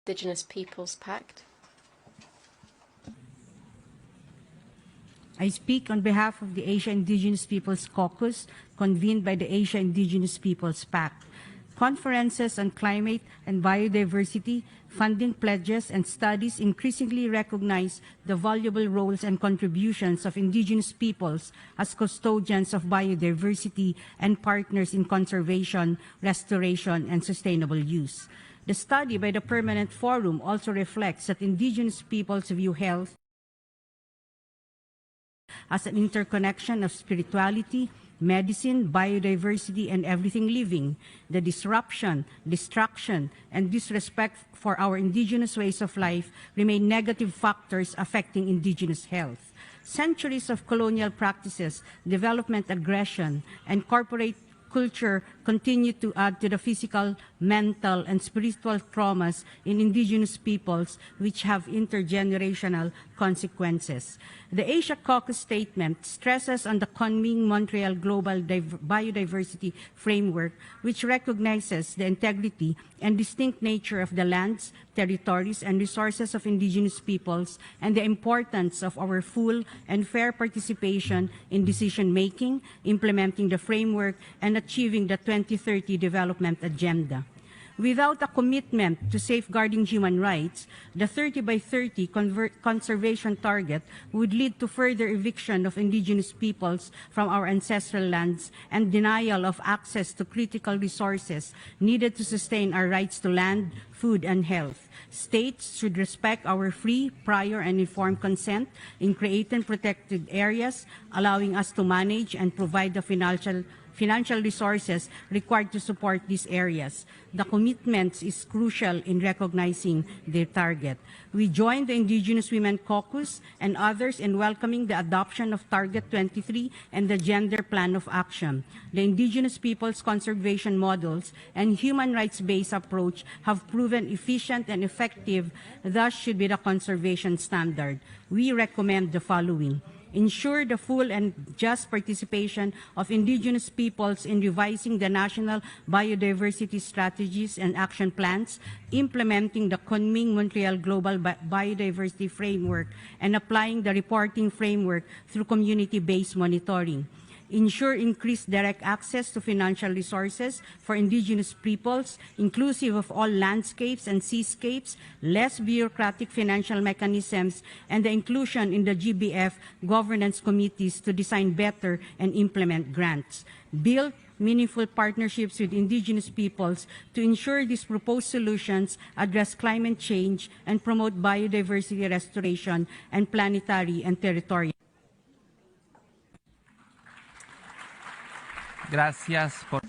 Indigenous Peoples Pact. I speak on behalf of the Asia Indigenous Peoples Caucus, convened by the Asia Indigenous Peoples Pact. Conferences on climate and biodiversity, funding pledges, and studies increasingly recognize the valuable roles and contributions of indigenous peoples as custodians of biodiversity and partners in conservation, restoration, and sustainable use. The study by the Permanent Forum also reflects that indigenous peoples view health as an interconnection of spirituality, medicine, biodiversity, and everything living. The disruption, destruction, and disrespect for our indigenous ways of life remain negative factors affecting indigenous health. Centuries of colonial practices, development aggression, and corporate culture continue to add to the physical, mental, and spiritual traumas in indigenous peoples, which have intergenerational consequences. The Asia Caucus statement stresses on the convened Montreal Global Biodiversity Framework, which recognizes the integrity and distinct nature of the lands, territories, and resources of indigenous peoples, and the importance of our full and fair participation in decision-making, implementing the framework, and achieving the 2030 Development Agenda. Without a commitment to safeguarding human rights, the 30 by 30 conservation target would lead to further eviction of indigenous peoples from our ancestral lands and denial of access to critical resources needed to sustain our rights to land, food, and health. States should respect our free, prior, and informed consent in creating protected areas, allowing us to manage and provide the financial resources required to support these areas. The commitment is crucial in recognizing their target. We join the Indigenous Women Caucus and others in welcoming the adoption of Target 23 and the Gender Plan of Action. The indigenous peoples' conservation models and human rights-based approach have proven efficient and effective, thus should be the conservation standard. We recommend the following. Ensure the full and just participation of indigenous peoples in revising the national biodiversity strategies and action plans, implementing the convened Montreal Global Biodiversity Framework, and applying the reporting framework through community-based monitoring. Ensure increased direct access to financial resources for indigenous peoples, inclusive of all landscapes and seascapes, less bureaucratic financial mechanisms, and the inclusion in the GBF governance committees to design better and implement grants. Build meaningful partnerships with indigenous peoples to ensure these proposed solutions address climate change and promote biodiversity restoration and planetary and territorial. Gracias por